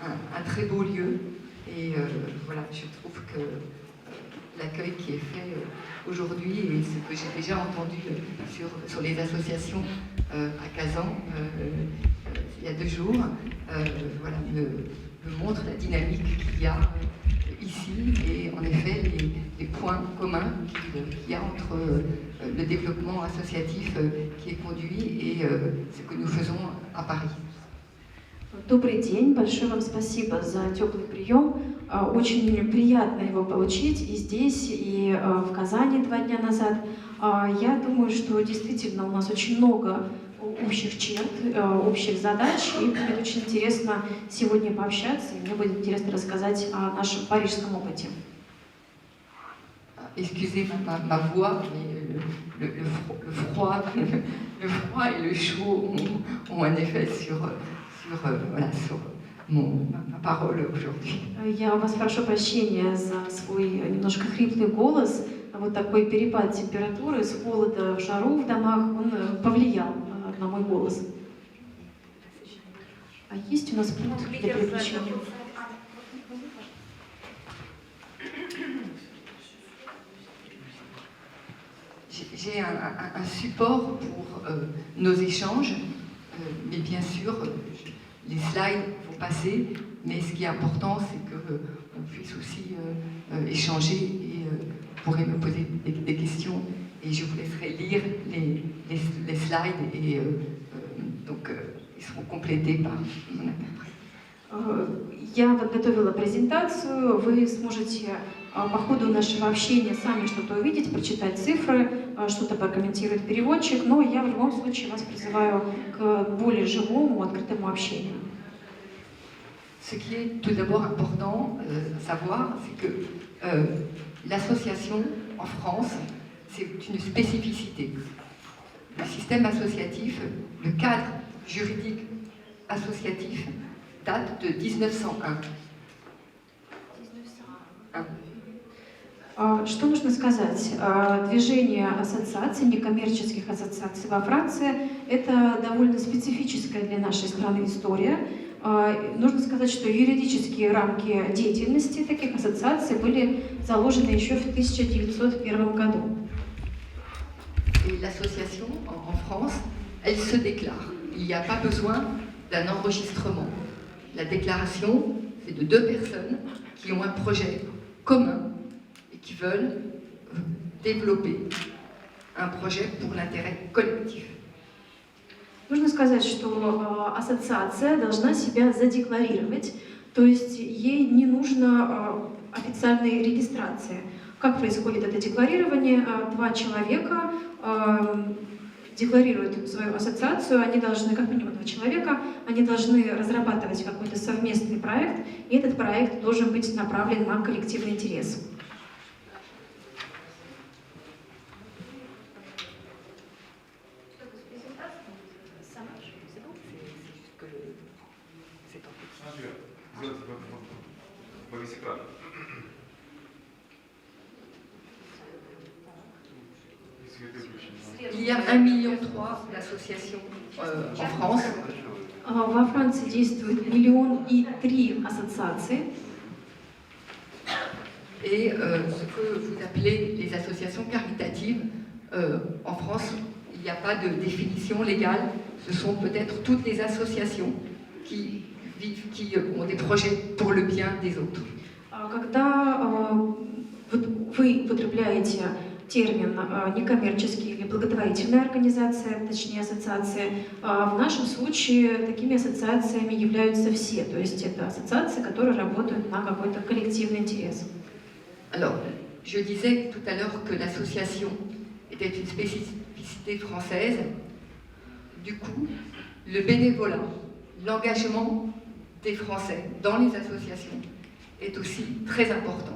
un très beau lieu. Et voilà, je trouve que l'accueil qui est fait aujourd'hui et ce que j'ai déjà entendu sur les associations à Kazan il y a 2 jours, voilà, me montre la dynamique qu'il y a ici et en effet les points communs qu'il y a entre le développement associatif qui est conduit et ce que nous faisons à Paris. Добрый день, большое вам спасибо за теплый прием. Очень приятно его получить и здесь, и в Казани 2 дня назад. Я думаю, что действительно у нас очень много общих черт, общих задач, и будет очень интересно сегодня пообщаться, и мне будет интересно рассказать о нашем парижском опыте. Excusez ma voix, mais le froid et le chaud ont un effet sur ma parole aujourd'hui. Я вас прошу прощения за свой немножко хриплый голос. Вот такой перепад температуры с холода в жару в домах, он повлиял на мой голос. А есть у нас пункт для переключения? J'ai un support pour nos échanges, mais bien sûr, les slides vont passer, mais ce qui est important, c'est qu'on puisse aussi échanger et vous pourrez me poser des questions et je vous laisserai lire les slides et donc ils seront complétés par mon interprète. Я подготовила презентацию, вы сможете по ходу нашего общения сами что-то увидеть, прочитать цифры, что-то прокомментирует переводчик, но я в любом случае вас призываю к более живому, открытому общению. Ce qui est tout d'abord important à savoir, c'est que l'association en France, c'est une spécificité. Le système associatif, le cadre juridique associatif date de 1901. Что нужно сказать? Движение ассоциаций, некоммерческих ассоциаций во Франции – это довольно специфическая для нашей страны история. Нужно сказать, что юридические рамки деятельности таких ассоциаций были заложены еще в 1901 году. Et l'association en France, elle se déclare. Il n'y a pas besoin d'un enregistrement. La déclaration, c'est de 2 personnes qui ont un projet commun et qui veulent développer un projet pour l'intérêt collectif. Нужно сказать, что ассоциация должна себя задекларировать, то есть ей не нужно официальной регистрации. Как происходит это декларирование? 2 человека декларируют свою ассоциацию, они должны, как минимум 2 человека, они должны разрабатывать какой-то совместный проект, и этот проект должен быть направлен на коллективный интерес. Il y a 1,3 million d'associations en France. Во Франции действует 1,3 миллиона ассоциаций. Et ce que vous appelez les associations caritatives, en France, il n'y a pas de définition légale. Ce sont peut-être toutes les associations qui ont des projets pour le bien des autres. Когда вы употребляете термин некоммерческие или благотворительные организации, точнее ассоциации, в нашем случае такими ассоциациями являются все, то есть это ассоциации, которые работают на какой-то коллективный интерес. Alors, je disais tout à l'heure que l'association était une spécificité française. Du coup, le bénévolat, l'engagement des Français dans les associations est aussi très important.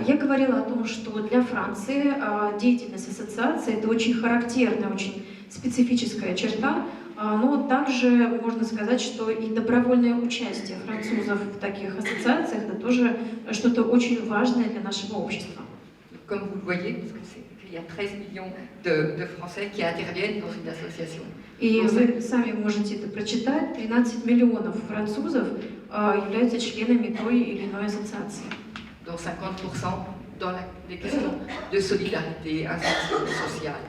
Я говорила о том, что для Франции деятельность ассоциации – это очень характерная, очень специфическая черта, но также можно сказать, что и добровольное участие французов в таких ассоциациях – это тоже что-то очень важное для нашего общества. Comme vous le voyez, parce que c'est qu'il y a 13 millions de Français qui interviennent dans une association. И вы сами можете это прочитать. 13 миллионов французов являются членами той или иной ассоциации. Dont 50% dans les questions de solidarité, insertion sociale.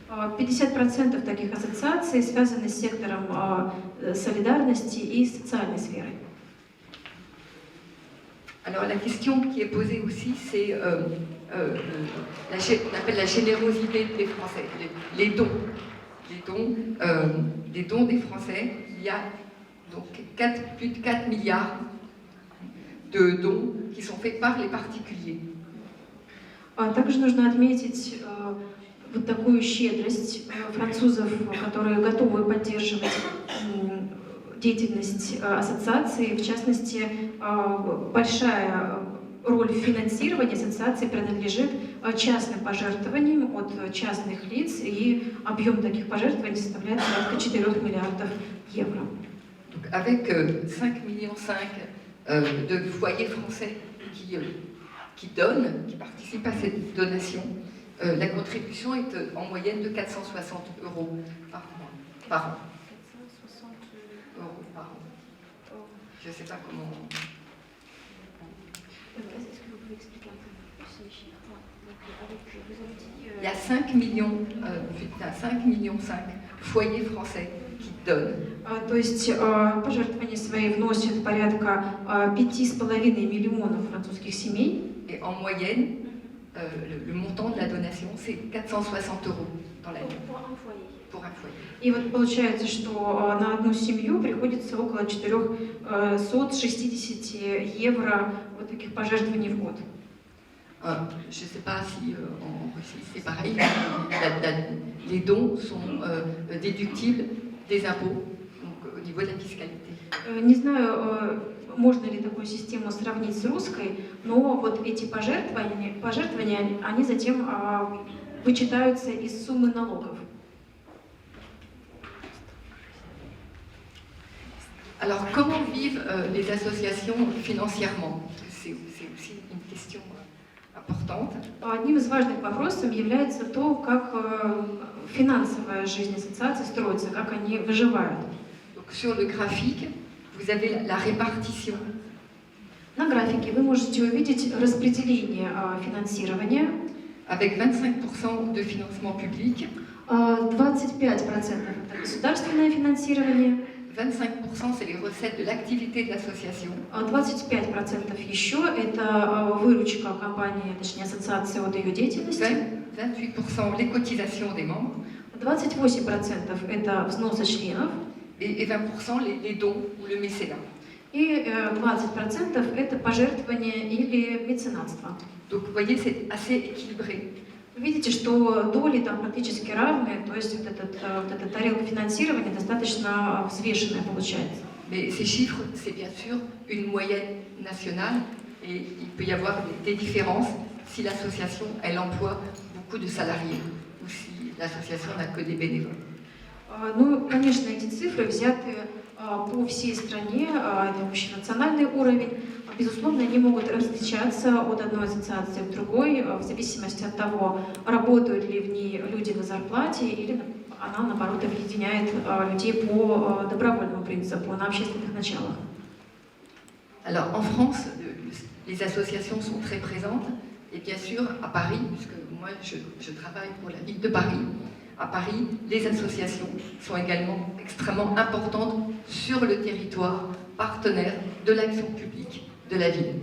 50% таких ассоциаций связаны с сектором солидарности и социальной сферой. Alors la question qui est posée aussi, c'est on appelle la générosité des Français, les dons. Les dons des Français. Il y a donc plus de 4 milliards de dons qui sont faits par les particuliers. Также нужно отметить вот такую щедрость французов, которые готовы поддерживать деятельность ассоциации. В частности, большая роль в финансировании ассоциации принадлежит частным пожертвованиям от частных лиц, и объем таких пожертвований составляет порядка 4 миллиардов евро. Donc, avec 5,5 millions de foyers français qui donnent, qui participent à cette donation, la contribution est en moyenne de 460 € par an. 460 Euros par an. Je ne sais pas comment... Est-ce que vous pouvez expliquer un peu plus ces chiffres? Il y a 5 millions, 5 millions foyers français qui donnent. То есть пожертвования свои вносят порядка 5,5 миллионов французских семей. Et en moyenne, le montant de la donation, c'est 460 € dans l'année. Pour un foyer. И вот получается, что на одну семью приходится около 460 евро вот таких пожертвований в год. Je ne sais pas si en Russie c'est pareil, les dons sont déductibles des impôts, donc au niveau de la fiscalité. Не знаю, можно ли такую систему сравнить с русской, но вот эти пожертвования они затем вычитаются из суммы налогов. Alors, comment vivent les associations financièrement? C'est aussi une question importante. Одним из важных вопросов является то, как финансовая жизнь ассоциации строится, как они выживают. Donc, sur le graphique, vous avez la répartition. На графике вы можете увидеть распределение финансирования. Avec 25% de financement public. 25% это государственное финансирование. 25% c'est les recettes de l'activité de l'association. 25% еще это выручка компании, точнее ассоциации от ее деятельности. 28% les cotisations des membres. 28% это взносы членов. Et 20% les dons ou le mécénat. И 20% это пожертвования или меценатство. Donc vous voyez, c'est assez équilibré. Вы видите, что доли там практически равные, то есть вот эта тарелка финансирования достаточно взвешенная получается. Mais ces chiffres, c'est bien sûr une moyenne nationale et il peut y avoir des différences si l'association elle emploie beaucoup de salariés ou si l'association n'a que des bénévoles. Ну, конечно, эти цифры взяты по всей стране, это общенациональный уровень. Безусловно, они могут различаться от одной ассоциации к другой, в зависимости от того, работают ли в ней люди на зарплате, или она, наоборот, объединяет людей по добровольному принципу, на общественных началах. Alors, en France, les associations sont très présentes, et bien sûr, à Paris, puisque moi, je travaille pour la ville de Paris, à Paris, les associations sont également extrêmement importantes sur le territoire partenaire de l'action publique de la ville.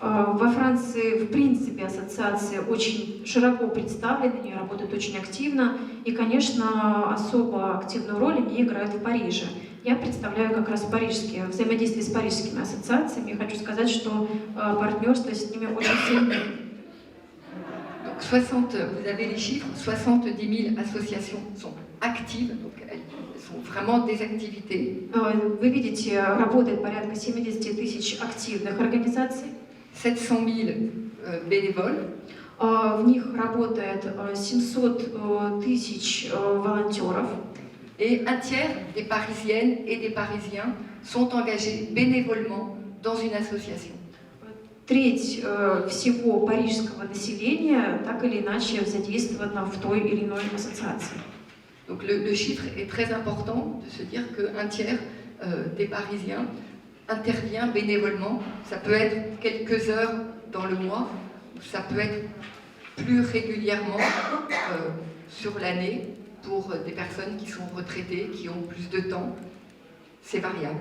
Во Франции, в принципе, ассоциации очень широко представлены, они работают очень активно, и, конечно, особо активную роль они играют в Париже. Я представляю как раз взаимодействие с парижскими ассоциациями, и хочу сказать, что партнерство с ними очень сильное. Vous avez les chiffres, 70 000 associations sont actives, donc elles sont vraiment des activités. Вы видите, работает порядка 70 тысяч активных организаций. 700 000 bénévoles. В них работает 700 тысяч волонтеров. Et un tiers des Parisiennes et des Parisiens sont engagés bénévolement dans une association. треть всего парижского населения так или иначе задействована в той или иной ассоциации. Donc le chiffre est très important de se dire qu'un tiers des Parisiens intervient bénévolement. Ça peut être quelques heures dans le mois, ou ça peut être plus régulièrement sur l'année pour des personnes qui sont retraitées, qui ont plus de temps. C'est variable.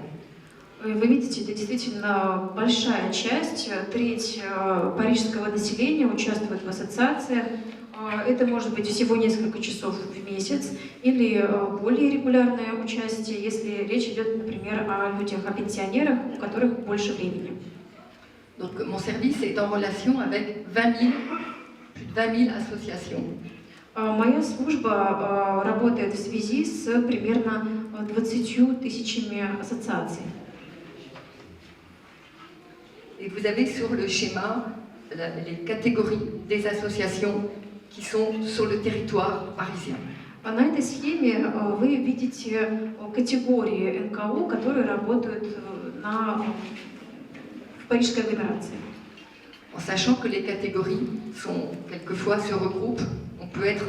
Вы видите, это действительно большая часть, треть парижского населения участвует в ассоциациях. Это может быть всего несколько часов в месяц или более регулярное участие, если речь идет, например, о людях, о пенсионерах, у которых больше времени. Donc mon service est en relation avec 20 000, plus de 20 000 associations. Моя служба работает в связи с примерно 20 тысячами ассоциаций. Et vous avez sur le schéma les catégories des associations qui sont sur le territoire parisien. На этой схеме вы видите категории НКО, которые работают в парижской агломерации. En sachant que les catégories sont quelquefois se regroupent, on peut être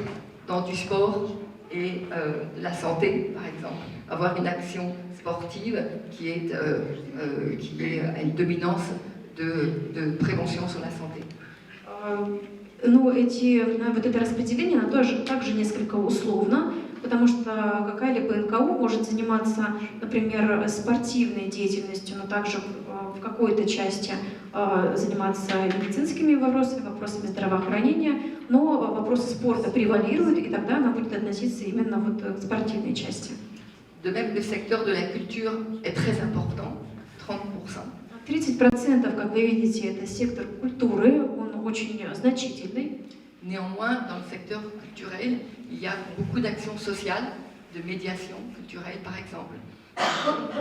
dans du sport et la santé, par exemple, avoir une action sportive qui est à une dominance de prévention sur la santé. Ну, вот это распределение, оно также несколько условно, потому что какая-либо НКО может заниматься, например, спортивной деятельностью, но также в какой-то части заниматься медицинскими вопросами здравоохранения, но вопросы спорта превалируют, и тогда она будет относиться именно вот к спортивной части. De même, le secteur de la culture est très important, 30%. 30%, как вы видите, это сектор культуры, он очень значительный. Néanmoins, dans le secteur culturel, il y a beaucoup d'actions sociales, de médiation culturelle par exemple.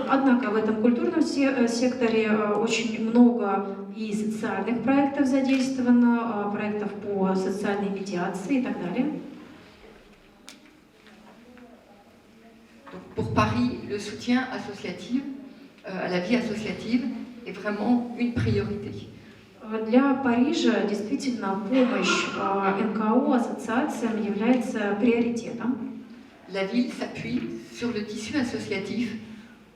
Однако в этом культурном секторе очень много и социальных проектов задействовано, проектов по социальной медиации и так далее. Donc pour Paris, le soutien associatif, à la vie associative est vraiment une priorité. Для Парижа действительно помощь НКО, ассоциациям является приоритетом. La ville s'appuie sur le tissu associatif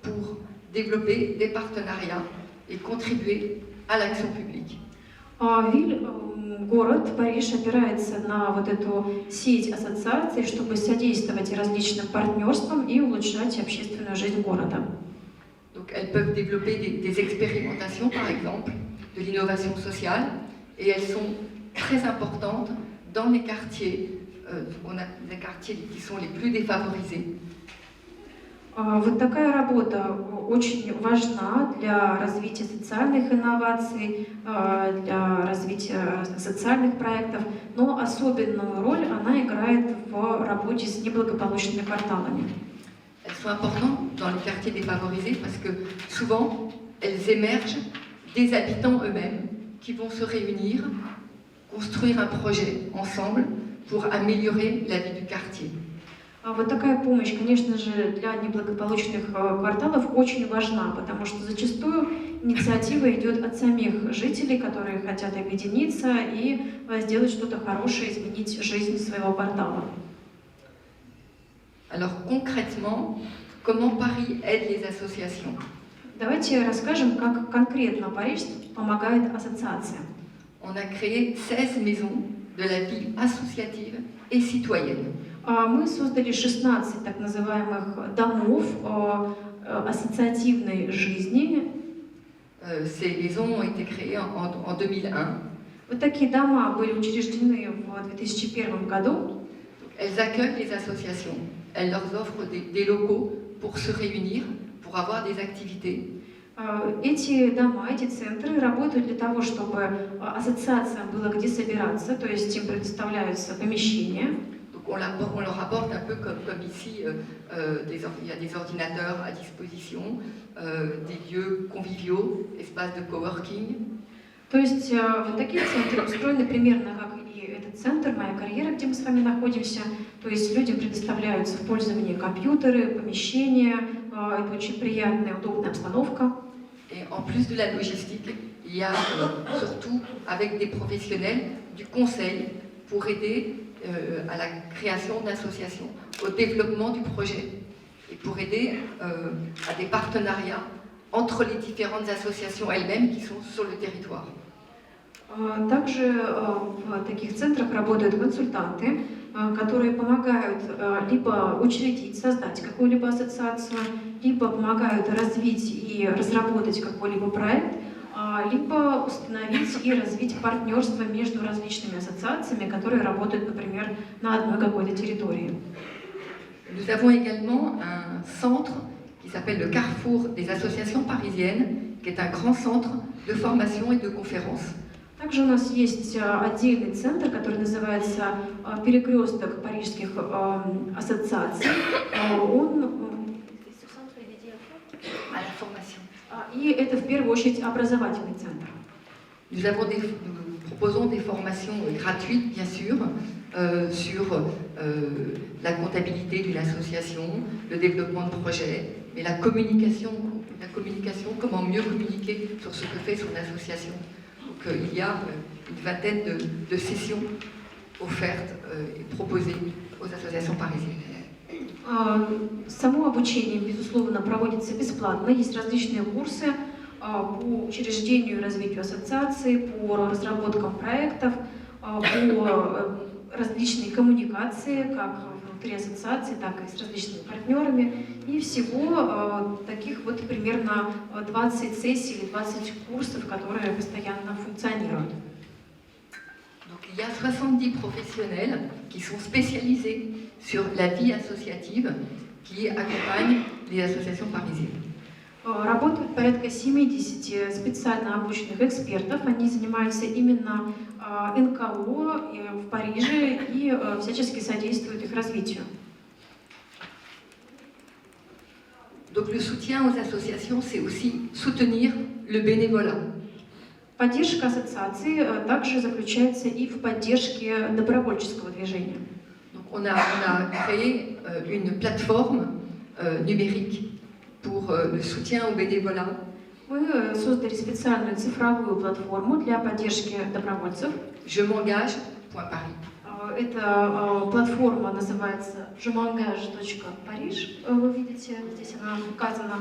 pour développer des partenariats et contribuer à l'action publique. Город Париж опирается на вот эту сеть ассоциаций, чтобы содействовать различным партнерствам и улучшать общественную жизнь города. Donc elles peuvent développer des expérimentations, par exemple, de l'innovation sociale, et elles sont très importantes dans les quartiers, on a des quartiers qui sont les plus défavorisés. Вот такая работа очень важна для развития социальных инноваций, для развития социальных проектов, но особенную роль она играет в работе с неблагополучными кварталами. Elles sont importantes dans les quartiers défavorisés parce que souvent elles émergent des habitants eux-mêmes qui vont se réunir, construire un projet ensemble pour améliorer la vie du quartier. Вот такая помощь, конечно же, для неблагополучных кварталов очень важна, потому что зачастую инициатива идет от самих жителей, которые хотят объединиться и сделать что-то хорошее, изменить жизнь своего квартала. Alors concrètement, comment Paris aide les associations? Давайте расскажем, как конкретно Париж помогает ассоциациям. On a créé 16 maisons de la vie associative et citoyenne. Мы создали 16 так называемых домов ассоциативной жизни. Ces maisons ont été créées en 2001. Вот такие дома были учреждены в 2001 году. Elles accueillent les associations. Elles leur offrent des locaux pour se réunir, pour avoir des activités. Эти дома, эти центры работают для того, чтобы ассоциациям было где собираться, то есть им предоставляются помещения. Donc on leur apporte un peu comme ici, il y a des ordinateurs à disposition, des lieux conviviaux, espaces de coworking. То есть вот такие центры устроены примерно как и этот центр «Моя карьера», где мы с вами находимся. То есть людям предоставляются в пользование компьютеры, помещения. Это очень приятная, удобная обстановка. Et en plus de la logistique, il y a surtout avec des professionnels du conseil pour aider à la création d'associations, au développement du projet et pour aider à des partenariats entre les différentes associations elles-mêmes qui sont sur le territoire. Также в таких центрах работают консультанты, которые помогают либо учредить, создать какую-либо ассоциацию, либо помогают развить и разработать какой-либо проект, либо установить и развить партнерство между различными ассоциациями, которые работают, например, на одной какой-то территории. Nous avons également un centre qui s'appelle le Carrefour des associations parisiennes, qui est un grand centre de formation et de conférences. Также у нас есть отдельный центр, который называется «Перекресток парижских ассоциаций». И это в первую очередь образовательный центр. Nous proposons des formations gratuites, bien sûr, sur la comptabilité d'une association, le développement de projets, mais la communication, comment mieux communiquer sur ce que fait son association. Donc il y a une vingtaine de sessions offertes et proposées aux associations parisiennes. Само обучение, безусловно, проводится бесплатно. Есть различные курсы по учреждению и развитию ассоциаций, по разработкам проектов, по различной коммуникации, как внутри ассоциации, так и с различными партнерами. И всего таких вот примерно 20 сессий или 20 курсов, которые постоянно функционируют. Donc, il y a 70 professionnels qui sont spécialisés sur la vie associative qui accompagnent les associations parisiennes. Работают порядка 70 специально обученных экспертов. Они занимаются именно НКО в Париже и всячески содействуют их развитию. Donc le soutien aux associations, c'est aussi soutenir le bénévolat. Поддержка ассоциации также заключается и в поддержке добровольческого движения. Donc on a créé une plateforme numérique pour le soutien au bénévolat. Мы создали специальную цифровую платформу для поддержки добровольцев. Je m'engage.paris. Эта платформа называется Je m'engage.paris. Вы видите, здесь она указана.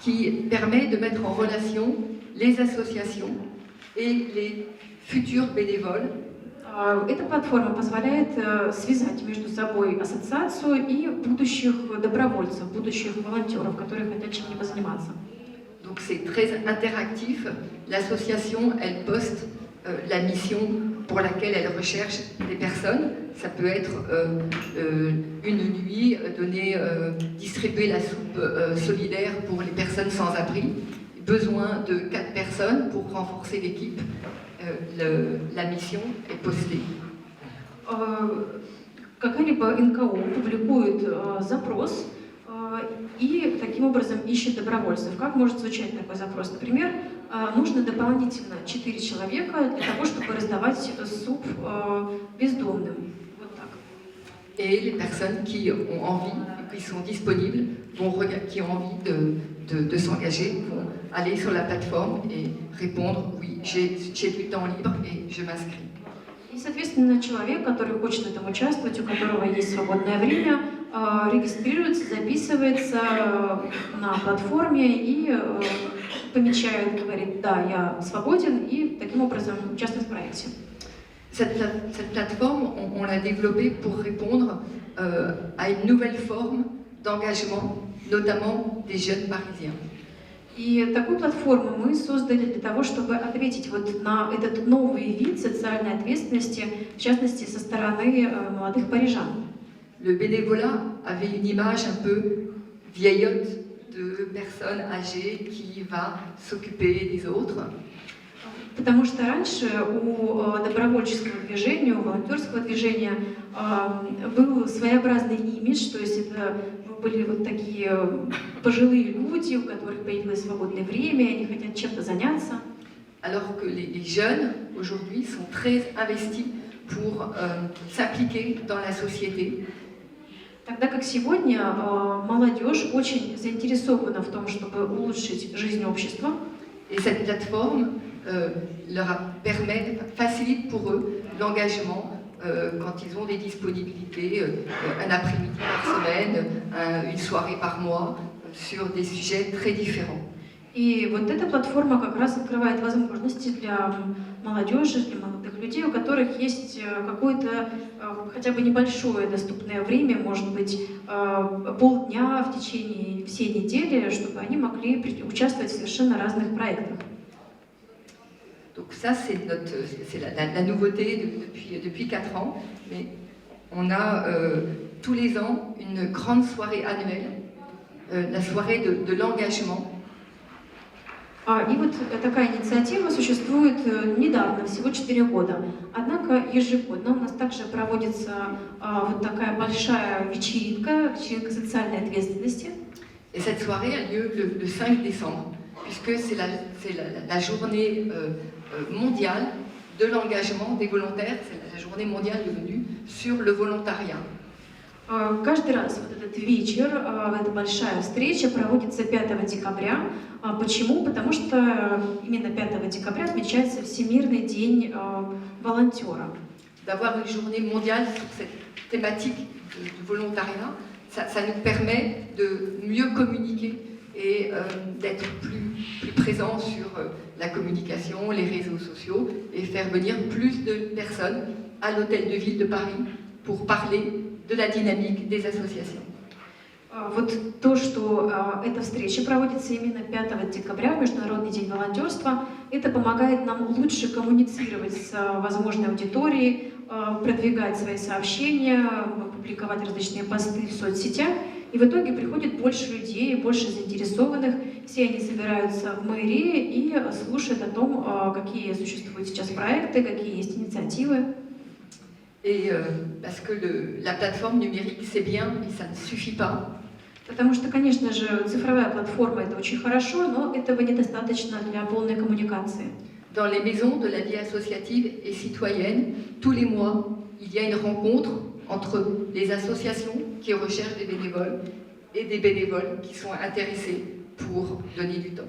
Qui permet de mettre en relation les associations et les futurs bénévoles. Эта платформа позволяет связать между собой ассоциацию и будущих добровольцев, будущих волонтеров, которые хотят чем-либо заниматься. Donc c'est très interactif. L'association, elle poste la mission pour laquelle elle recherche des personnes. Ça peut être une nuit, distribuer la soupe solidaire pour les personnes sans abri. Besoin de 4 personnes pour renforcer l'équipe. La mission est postée. Какая-либо НКО публикует запрос и таким образом ищет добровольцев. Как может звучать такой запрос? Например, нужно дополнительно 4 человека для того, чтобы раздавать суп бездомным. Вот так. Et les personnes qui ont envie, qui sont disponibles, qui ont envie de s'engager, vont aller sur la plateforme et répondre oui, j'ai du temps libre et je m'inscris. И, соответственно, человек, который хочет в этом участвовать, у которого есть свободное время, регистрируется, записывается на платформе и помечает, говорит, да, я свободен, и таким образом участвует в проекте. Cette plateforme, on l'a développée pour répondre à une nouvelle forme d'engagement, notamment des jeunes parisiens. И такую платформу мы создали для того, чтобы ответить вот на этот новый вид социальной ответственности, в частности, со стороны молодых парижан. Le bénévolat avait une image un peu vieillotte de personnes âgées qui va s'occuper des autres. Потому что раньше у добровольческого движения, у волонтерского движения был своеобразный имидж, то есть это были вот такие пожилые люди, у которых появилось свободное время, они хотят чем-то заняться. Alors que les jeunes aujourd'hui sont très investis pour s'impliquer dans la société. Тогда как сегодня молодежь очень заинтересована в том, чтобы улучшить жизнь общества. Et cette plateforme facilite pour eux l'engagement quand ils ont des disponibilités, un après-midi par semaine, une soirée par mois, sur des sujets très différents. И вот эта платформа как раз открывает возможности для молодежи, для молодых людей, у которых есть какое-то хотя бы небольшое доступное время, может быть, полдня в течение всей недели, чтобы они могли участвовать в совершенно разных проектах. Donc ça, c'est la nouveauté depuis 4 ans. Mais on a tous les ans une grande soirée annuelle, la soirée de l'engagement. И вот такая инициатива существует недавно, всего 4 года. Однако ежегодно у нас также проводится вот такая большая вечеринка социальной ответственности. Et cette soirée a lieu le 5 décembre, puisque c'est la journée mondiale de l'engagement des volontaires, c'est la journée mondiale de l'ONU sur le volontariat. Каждый раз вот этот вечер, эта большая встреча проводится 5 декабря. Почему? Потому что именно 5 декабря отмечается Всемирный день волонтера. D'avoir une journée mondiale sur cette thématique du volontariat, ça nous permet de mieux communiquer et d'être plus présent sur la communication, les réseaux sociaux et faire venir plus de personnes à l'hôtel de ville de Paris pour parler de la dynamique des associations. Вот то, что эта встреча проводится именно 5 декабря, Международный день волонтерства, это помогает нам лучше коммуницировать с возможной аудиторией, продвигать свои сообщения, публиковать различные посты в соцсетях. И в итоге приходит больше людей, больше заинтересованных. Все они собираются в мэрии и слушают о том, какие существуют сейчас проекты, какие есть инициативы. Et parce que la plateforme numérique, c'est bien, mais ça ne suffit pas. Потому что, конечно же, цифровая платформа — это очень хорошо, но этого недостаточно для полной коммуникации. Dans les maisons de la vie associative et citoyenne, tous les mois, il y a une rencontre entre les associations qui recherchent des bénévoles et des bénévoles qui sont intéressés pour donner du temps.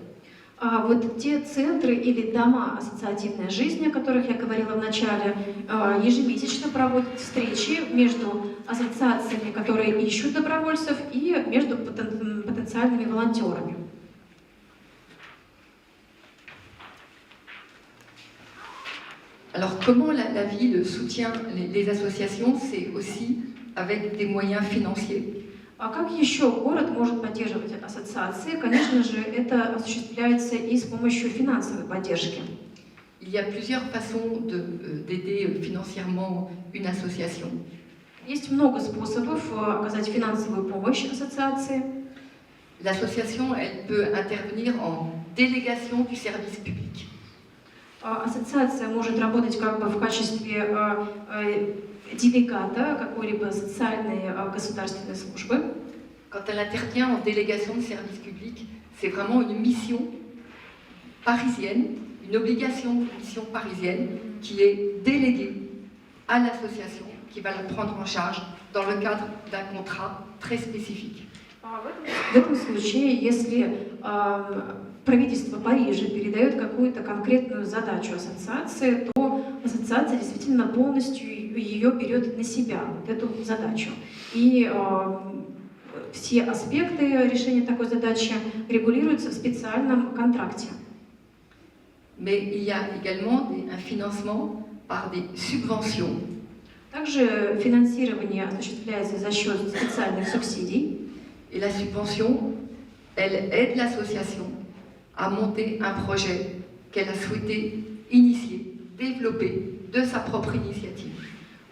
Вот те центры или дома ассоциативной жизни, о которых я говорила в начале, ежемесячно проводят встречи между ассоциациями, которые ищут добровольцев, и между потенциальными волонтерами. Alors comment la ville soutient les associations? C'est aussi avec des moyens financiers. А как еще город может поддерживать ассоциации? Конечно же, это осуществляется и с помощью финансовой поддержки. Il y a plusieurs façons d'aider financièrement une association. Есть много способов оказать финансовую помощь ассоциации. L'association, elle peut intervenir en délégation du service public. Ассоциация может работать как бы в качестве делегата какой-либо социальной государственной службы. Quand elle intervient en délégation de service public, c'est vraiment une mission parisienne, une obligation de mission parisienne qui est déléguée à l'association qui va la prendre en charge dans le cadre d'un contrat très spécifique. В этом случае, если правительство Парижа передает какую-то конкретную задачу ассоциации, то ассоциация действительно полностью ее берет на себя, вот эту задачу. И все аспекты решения такой задачи регулируются в специальном контракте. Mais il y a également un financement par des subventions. Также финансирование осуществляется за счет специальных субсидий. Et la subvention, elle aide l'association à monter un projet qu'elle a souhaité initier, développer de sa propre initiative.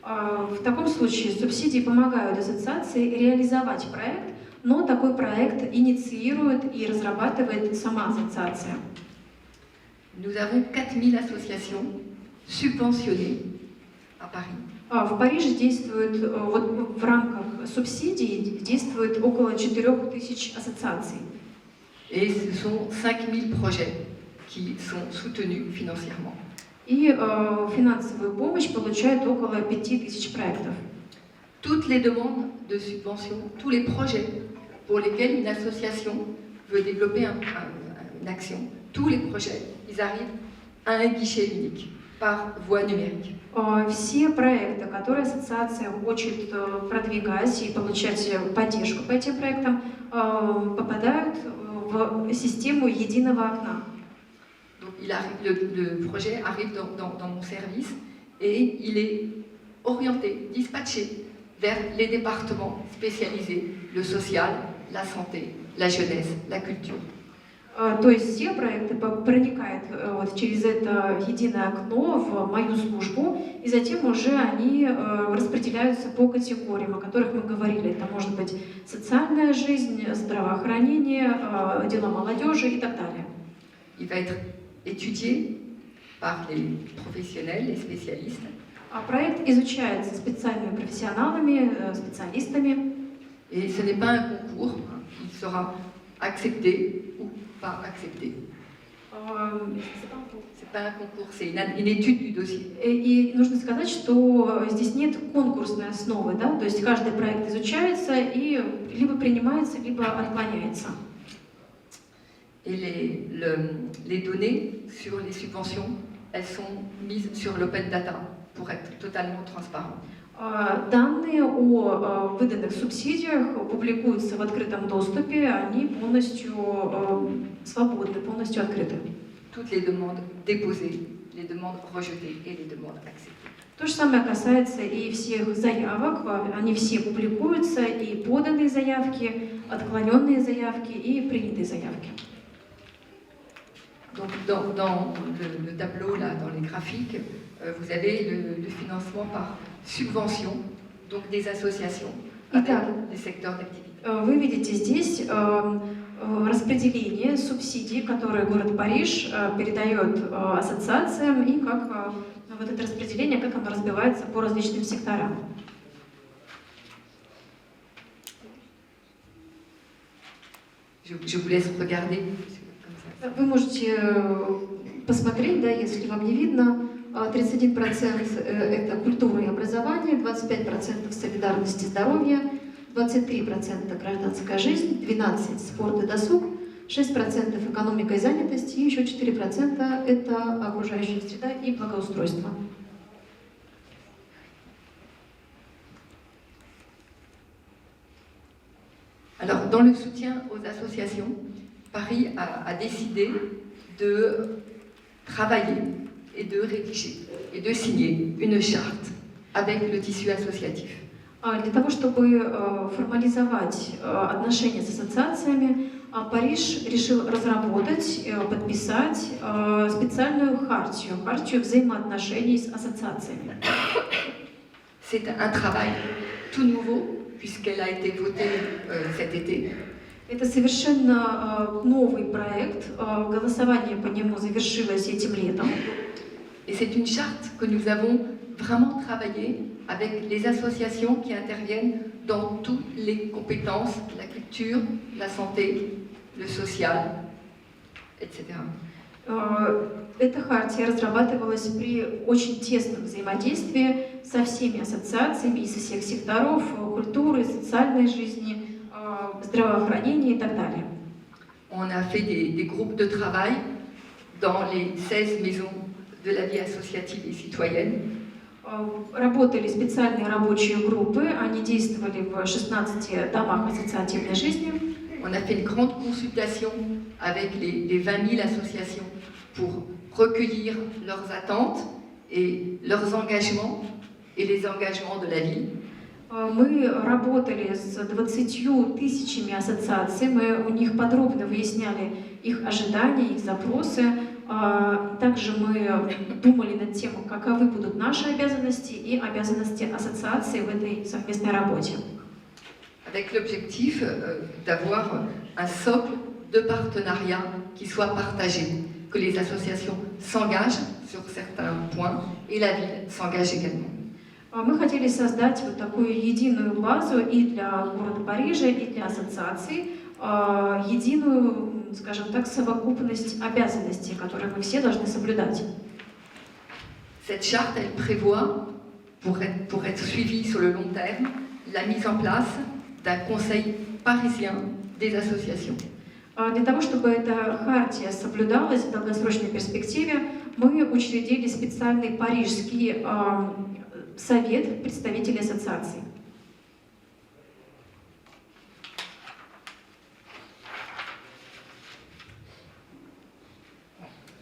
В таком случае субсидии помогают ассоциации реализовать проект, но такой проект инициирует и разрабатывает сама ассоциация. Nous avons 4000 associations subventionnées à Paris. В Париже действует, вот в рамках субсидий действует около 4000 ассоциаций. Et ce sont 5000 projets qui sont soutenus financièrement. И финансовую помощь получают около 5000 проектов. toutes les demandes de subvention, tous les projets pour lesquels une association veut développer une action, tous les projets, ils arrivent à un guichet unique, par voie numérique. Все проекты, которые ассоциация хочет продвигать и получать поддержку по этим проектам, попадают в систему единого окна. Donc le projet arrive dans mon service et il est orienté, dispatché vers les départements spécialisés, le social, la santé, la jeunesse, la culture. То есть все проекты проникают вот через это единое окно в мою службу, и затем уже они распределяются по категориям, о которых мы говорили. Это может быть социальная жизнь, здравоохранение, дела молодежи и так далее. Il va être étudié par les professionnels, les spécialistes. Проект изучается специальными профессионалами, специалистами. Et ce n'est pas un concours, il sera accepté ou pas accepté. C'est pas un concours, c'est une étude du dossier. И нужно сказать, что здесь нет конкурсной основы, да? То есть каждый проект изучается и либо принимается, либо отклоняется. Et les données sur les subventions, elles sont mises sur l'open data pour être totalement transparent. Данные о выданных субсидиях публикуются в открытом доступе, они полностью свободны, полностью открыты. Toutes les demandes déposées, les demandes rejetées et les demandes acceptées. То же самое касается и всех заявок, они все публикуются, и поданные заявки, отклоненные заявки и принятые заявки. Donc dans le tableau, là, dans les graphiques, vous avez le financement par subvention, donc des associations avec des secteurs d'activité. Вы видите здесь распределение субсидий, которые город Париж передает ассоциациям, и как вот это распределение, как оно разбивается по различным секторам. Je vous laisse regarder. Вы можете посмотреть, да, если вам не видно, 31% это культура и образование, 25% солидарность и здоровье, 23% гражданская жизнь, 12% спорт и досуг, 6% экономика и занятость, и еще 4% это окружающая среда и благоустройство. Alors, dans le soutien aux associations, Paris a décidé de travailler et de rédiger et de signer une charte avec le tissu associatif. Для того, чтобы формализовать отношения с ассоциациями, Париж решил разработать, подписать специальную хартию взаимоотношений с ассоциациями. C'est un travail tout nouveau puisqu'elle a été votée cet été. Это совершенно новый проект. Голосование по нему завершилось этим летом. Et c'est une charte que nous avons vraiment travaillé avec les associations qui interviennent dans toutes les compétences, la culture, la santé, le social, etc. Эта хартия разрабатывалась при очень тесном взаимодействии со всеми ассоциациями из всех секторов культуры, социальной жизни, здравоохранения и так далее. On a fait des groupes de travail dans les 16 maisons de la vie associative et citoyenne. Работали специальные рабочие группы, они действовали в 16 домах ассоциативной жизни. On a fait une grande consultation avec les 20 000 associations pour recueillir leurs attentes et leurs engagements et les engagements de la ville. Мы работали с 20 тысячами ассоциаций, мы у них подробно выясняли их ожидания, их запросы. Также мы думали над тем, каковы будут наши обязанности и обязанности ассоциации в этой совместной работе. Avec l'objectif d'avoir un socle de partenariat qui soit partagé, que les associations s'engagent sur certains points et la ville s'engage également. Мы хотели создать вот такую единую базу и для города Парижа, и для ассоциаций, единую, скажем так, совокупность обязанностей, которые мы все должны соблюдать. Cette charte, elle prévoit, pour être suivie sur le long terme, la mise en place d'un conseil parisien des associations. Для того, чтобы эта хартия соблюдалась в долгосрочной перспективе, мы учредили специальный парижский совет представителей ассоциаций.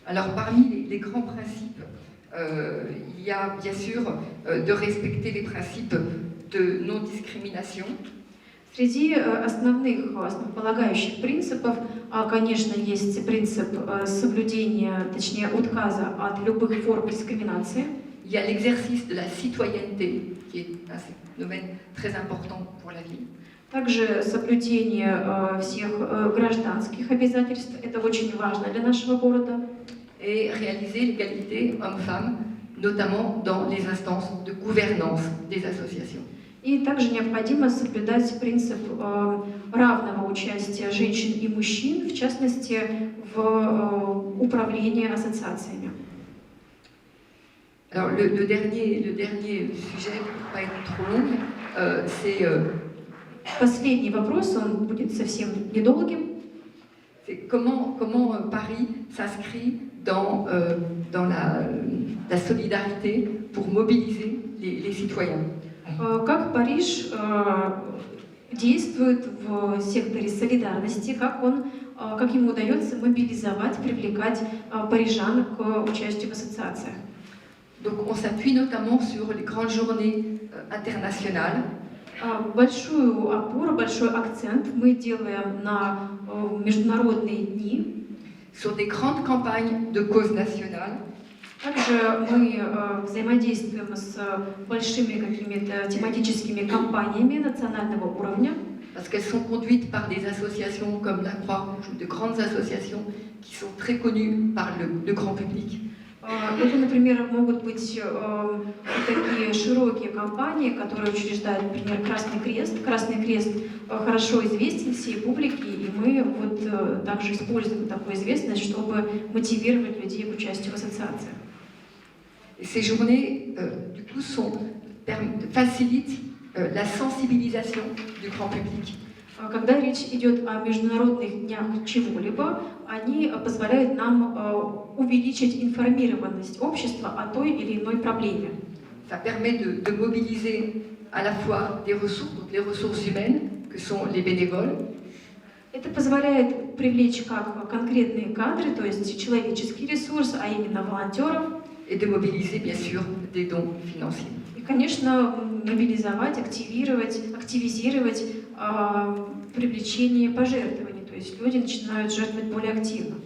Alors parmi les grands principes, il y a bien sûr de respecter les principes de non-discrimination. Среди основных, основополагающих принципов, конечно, есть принцип соблюдения, точнее, отказа от любых форм дискриминации. Il y a l'exercice de la citoyenneté, qui est un domaine très important pour la vie. Также соблюдение всех гражданских обязательств, это очень важно для нашего города. Et réaliser l'égalité homme-femme, notamment dans les instances de gouvernance des associations. И также необходимо соблюдать принцип равного участия женщин и мужчин, в частности, в управлении ассоциациями. Alors le dernier sujet, pour ne pas être trop long, c'est Последний вопрос, он будет совсем недолгим. comment Paris s'inscrit dans la solidarité pour mobiliser les citoyens. Как Париж действует в секторе солидарности, как ему удается мобилизовать, привлекать парижан к участию в ассоциациях. Donc on s'appuie notamment sur les grandes journées internationales. Большую опору, большой акцент мы делаем на международные дни. Sur des grandes campagnes de cause nationale. Также мы взаимодействуем с большими какими-то тематическими кампаниями национального уровня. Parce qu'elles sont conduites par des associations comme la Croix-Rouge ou de grandes associations qui sont très connues par le grand public. Это, например, могут быть такие широкие кампании, которые учреждает, например, Красный Крест. Красный Крест хорошо известен всей публике, и мы вот также используем такую известность, чтобы мотивировать людей к участию в ассоциациях. Et ces journées, du coup, facilitent la sensibilisation du grand public. Когда речь идет о международных днях чего-либо, они позволяют нам увеличить информированность общества о той или иной проблеме. Ça permet de mobiliser à la fois des ressources, donc les ressources humaines, que sont les bénévoles. Это позволяет привлечь как конкретные кадры, то есть человеческий ресурс, а именно волонтеров. Et de mobiliser, bien sûr, des dons financiers. И, конечно, мобилизовать, активизировать привлечение пожертвований, то есть люди начинают жертвовать более активно.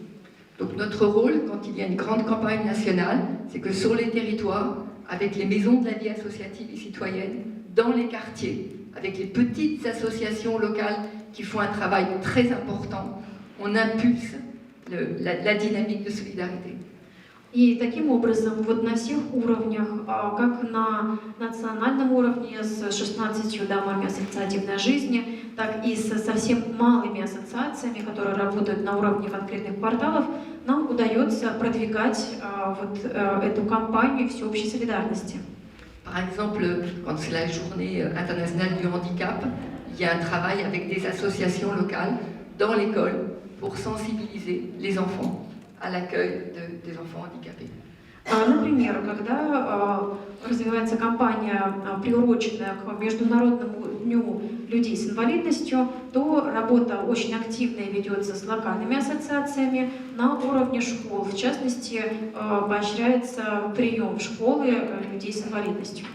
Donc notre rôle, quand il y a une grande campagne nationale, c'est que sur les territoires, avec les maisons de la vie associative et citoyenne, dans les quartiers, avec les petites associations locales qui font un travail très important, on impulse la dynamique de solidarité. И таким образом, вот на всех уровнях, как на национальном уровне с 16 домами ассоциативной жизни, так и со совсем малыми ассоциациями, которые работают на уровне конкретных кварталов, нам удается продвигать вот эту кампанию всеобщей солидарности. Par exemple, quand c'est la journée internationale du handicap, il y a un travail avec des associations locales dans l'école pour sensibiliser les enfants à l'accueil des enfants handicapés. Например, когда развивается кампания, приуроченная к Международному дню людей с инвалидностью, то работа очень активная ведется с локальными ассоциациями на уровне школ. В частности, поощряется прием в школы людей с инвалидностью.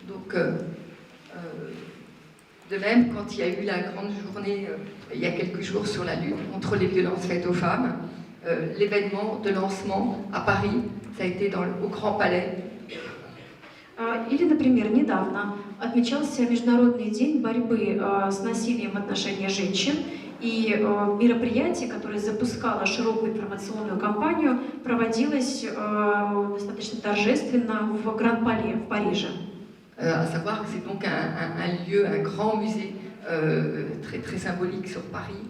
Donc, de même, quand il y a eu la grande journée, il y a quelques jours, sur la lutte contre les violences faites aux femmes, l'événement de lancement à Paris, ça a été au Grand Palais. Или, например, недавно отмечался Международный день борьбы с насилием в отношении женщин, и мероприятие, которое запускало широкую информационную кампанию, проводилось достаточно торжественно в Гран-Пале в Париже. À savoir que c'est donc un lieu, un grand musée très, très symbolique sur Paris,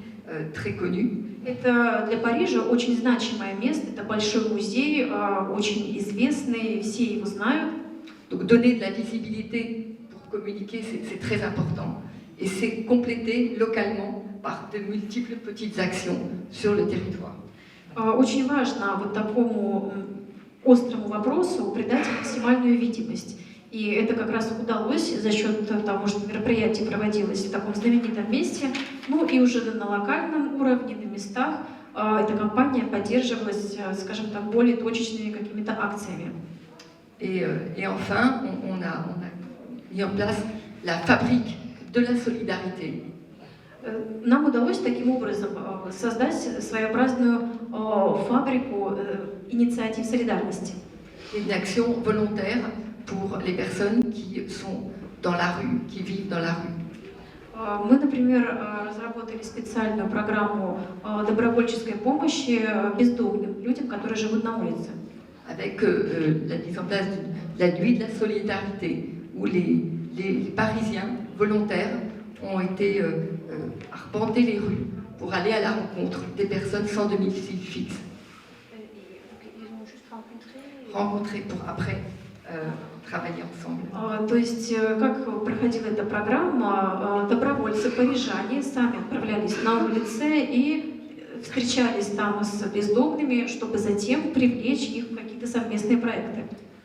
très connu. Это для Парижа очень значимое место, это большой музей, очень известный, все его знают. Donc donner de la visibilité pour communiquer, c'est très important. Et c'est complété localement par de multiples petites actions sur le territoire. Очень важно вот такому острому вопросу придать максимальную видимость. И это как раз удалось за счет того, что мероприятие проводилось в таком знаменитом месте. Ну и уже на локальном уровне, на местах, эта кампания поддерживалась, скажем так, более точечными какими-то акциями. Et enfin, on a mis en place la fabrique de la solidarité. Нам удалось таким образом создать своеобразную фабрику инициатив солидарности. Une action volontaire pour les personnes qui sont dans la rue, qui vivent dans la rue. Мы, например, разработали специальную программу добровольческой помощи бездомным людям, которые живут на улице. Avec la mise en place de la nuit de la solidarité, où les Parisiens volontaires ont été arpenter les rues pour aller à la rencontre des personnes sans domicile fixe. Ils ont juste rencontrés pour après travailler ensemble. То есть, как проходила эта программа, добровольцы, парижане сами отправлялись на улицы и встречались там с бездомными, чтобы затем привлечь их в какие-то совместные проекты.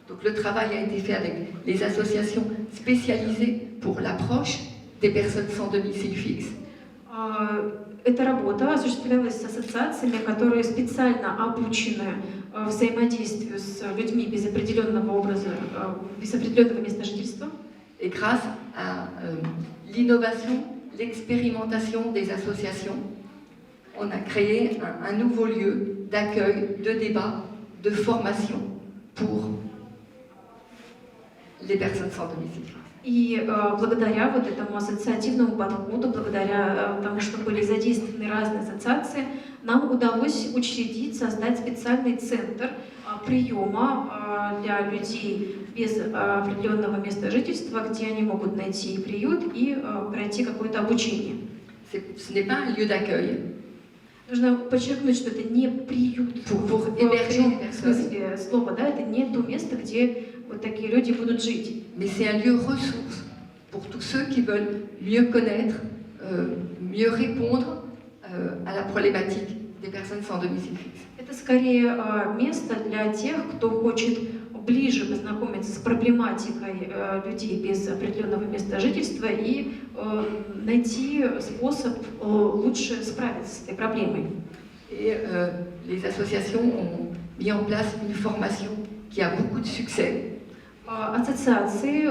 Donc le travail a été fait avec les associations spécialisées pour l'approche des personnes sans domicile fixe. Эта работа осуществлялась с ассоциациями, которые специально обучены взаимодействию с людьми без определенного образа, без определенного места жительства. Et grâce à l'innovation, l'expérimentation des associations, on a créé un nouveau lieu d'accueil, de débat, de formation pour les personnes sans domicile fixe. И благодаря вот этому ассоциативному подходу, благодаря тому, что были задействованы разные ассоциации, нам удалось учредить, создать специальный центр приема для людей без определенного места жительства, где они могут найти приют и пройти какое-то обучение. Ce n'est pas un lieu d'accueil. Нужно подчеркнуть, что это не приют в смысле слова, да, это не то место, где вот такие люди будут жить. Mais c'est un lieu ressource pour tous ceux qui veulent mieux connaître, mieux répondre à la problématique des personnes sans domicile fixe. Это скорее место для тех, кто хочет ближе познакомиться с проблематикой людей без определенного места жительства и найти способ лучше справиться с этой проблемой. Et les associations ont mis en place une formation qui a beaucoup de succès. Ассоциации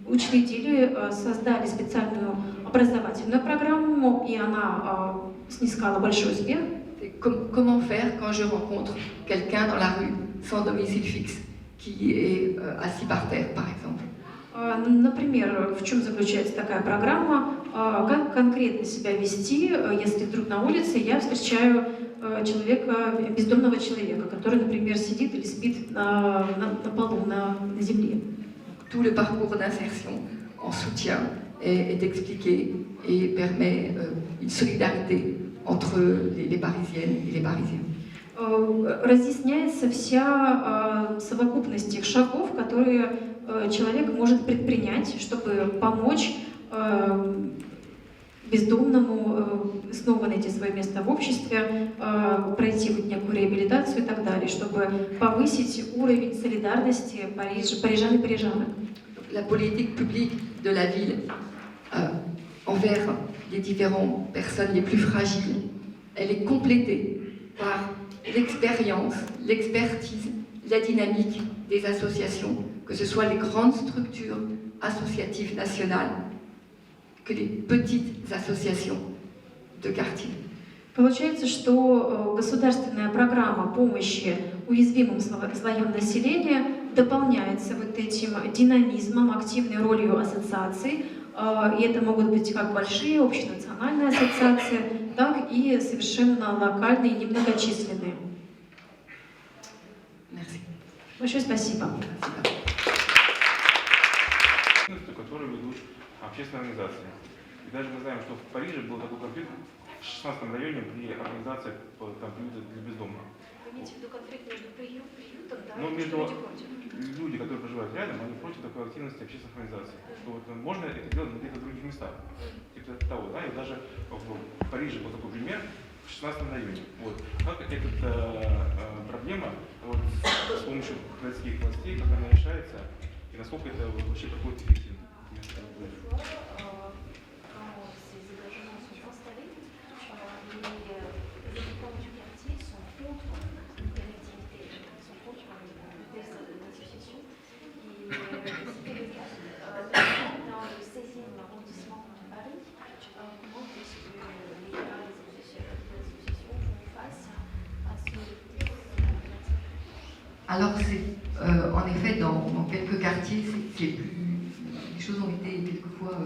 учредили, создали специальную образовательную программу, и она снискала большой успех. Comment faire quand je rencontre quelqu'un dans la rue sans domicile fixe, qui est assis par terre, par exemple? Например, в чем заключается такая программа? Как конкретно себя вести, если вдруг на улице я встречаю человека, бездомного человека, который, например, сидит или спит на полу, на земле. Tout le parcours d'insertion en soutien est expliqué et permet une solidarité entre les Parisiennes et les Parisiens. Разъясняется вся совокупность тех шагов, которые человек может предпринять, чтобы помочь бездомному снова найти свое место в обществе, пройти вот некую реабилитацию и так далее, чтобы повысить уровень солидарности парижан и парижанок. La politique publique de la ville envers les différentes personnes les plus fragiles, elle est complétée par l'expérience, l'expertise, la dynamique des associations, que ce soit les grandes structures associatives nationales, que les petites associations de quartier. Получается, что государственная программа помощи уязвимым слоям населения дополняется вот этим динамизмом, активной ролью ассоциаций. И это могут быть как большие общенациональные ассоциации, так и совершенно локальные и немногочисленные. Merci. Большое спасибо. Которые ведут общественные организации. И даже мы знаем, что в Париже был такой конфликт в 16-м районе при организации приюта для бездомных. Вы имеете в виду конфликт между приютом, да, Ну, и между, люди против? люди, которые проживают рядом, они против такой активности общественных организаций. Что вот можно это делать на каких-то других местах. Типа того, да, и даже в Париже был такой пример в 16 районе. Вот. Как эта проблема вот, с помощью городских властей, как она решается, и насколько это вообще проходит эффективно? Alors, en effet, dans quelques quartiers, les choses ont été quelquefois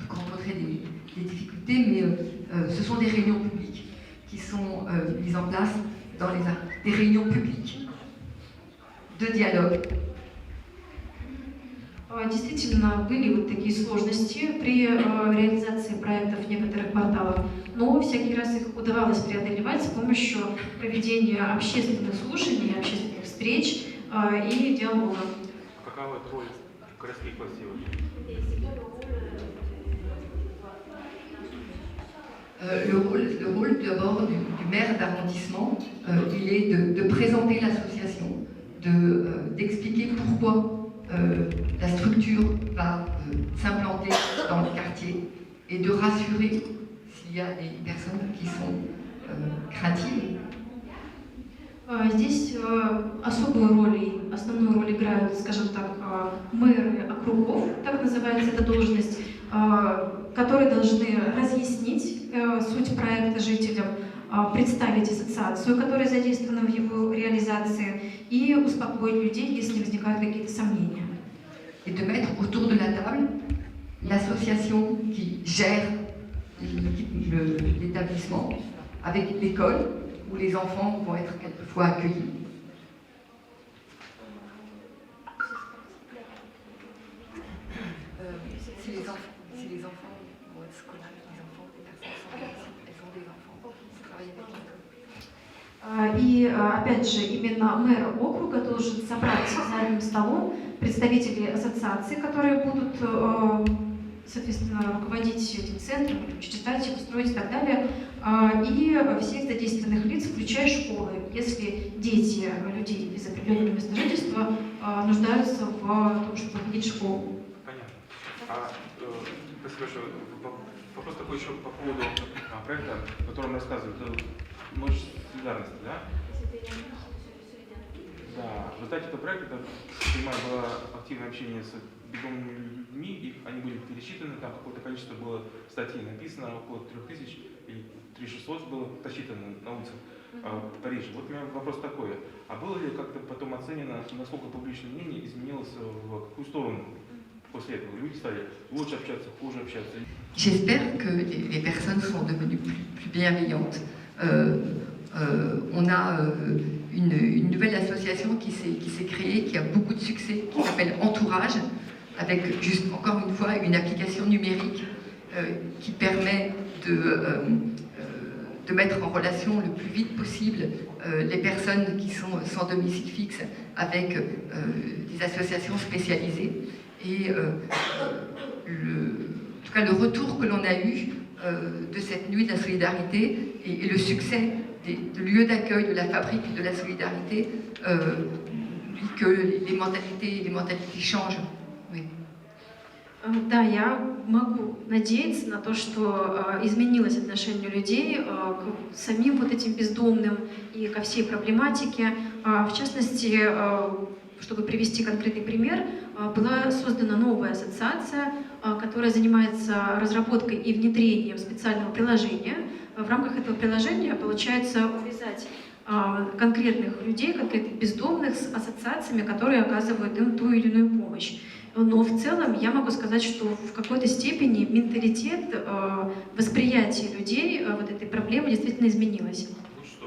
rencontré des difficultés, mais ce sont des réunions publiques qui sont mises en place dans des réunions publiques de dialogue. Действительно, были вот такие сложности при реализации проектов в некоторых кварталах, но всякий раз их удавалось преодолевать с помощью проведения общественных слушаний, общественных встреч и диалога. Какова роль городских властей? Le rôle d'abord du maire d'arrondissement, il est de présenter l'association, d'expliquer pourquoi la structure va s'implanter dans le quartier et de rassurer s'il y a des personnes qui sont craintives. Здесь особую роль и основную роль играют, скажем так, мэры округов, так называется эта должность, которые должны разъяснить суть проекта жителям, представить ассоциацию, которая задействована в его реализации, и успокоить людей, если возникают какие-то сомнения. Et de mettre autour de la table l'association qui gère l'établissement avec l'école où les enfants vont être quelquefois accueillis. Si les enfants vont être scolaires, les enfants, les personnes elles ont des enfants, travailler avec l'école. И опять же, именно мэр округа должен собрать за одним столом представителей ассоциации, которые будут, соответственно, руководить этим центром, учреждать их, устроить и так далее, и всех задействованных лиц, включая школы, если дети людей из определенного места жительства нуждаются в том, чтобы ходить в школу. Понятно. Спасибо большое. Вопрос такой еще по поводу проекта, о котором рассказывают. Ночь солидарности, да? Да. В результате этого проекта, я понимаю, было активное общение с бездомными людьми, и они были пересчитаны, там какое-то количество было статей написано, около 3000 или 3600 было посчитано на улицах Парижа. Вот у меня вопрос такой. А было ли как-то потом оценено, насколько публичное мнение изменилось в какую сторону? После этого люди стали лучше общаться, хуже общаться. J'espère que les personnes sont devenues plus bienveillantes. On a une nouvelle association qui s'est créée, qui a beaucoup de succès, qui s'appelle Entourage, avec juste encore une fois une application numérique qui permet de mettre en relation le plus vite possible les personnes qui sont sans domicile fixe avec des associations spécialisées. Et en tout cas, le retour que l'on a eu de cette nuit de la solidarité et le succès du lieu d'accueil de la fabrique de la solidarité dit que les mentalités changent. Oui. Да, я могу надеяться на то, что изменилось отношение людей к самим вот этим бездомным и ко всей проблематике. В частности, чтобы привести конкретный пример, была создана новая ассоциация, которая занимается разработкой и внедрением специального приложения. В рамках этого приложения получается увязать конкретных людей, конкретных бездомных с ассоциациями, которые оказывают им ту или иную помощь. Но в целом я могу сказать, что в какой-то степени менталитет, восприятие людей вот этой проблемы действительно изменилось.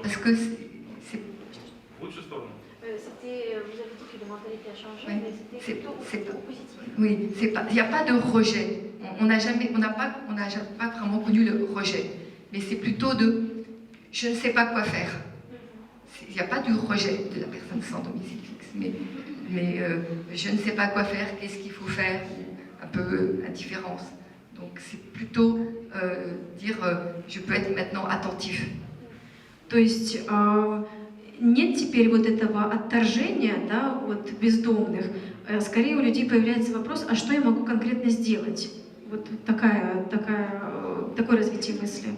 Parce que В лучшую сторону. oui, il n'y a pas de rejet. On n'a pas vraiment connu le rejet. Mais c'est plutôt de je ne sais pas quoi faire. Il n'y a pas du rejet de la personne sans domicile fixe, mais mais je ne sais pas quoi faire, qu'est-ce qu'il faut faire, un peu indifférence. Donc c'est plutôt dire je peux être maintenant attentif. То есть нет теперь вот этого отторжения, да, от бездомных. Скорее у людей появляется вопрос, а что я могу конкретно сделать? Вот такое развитие мысли.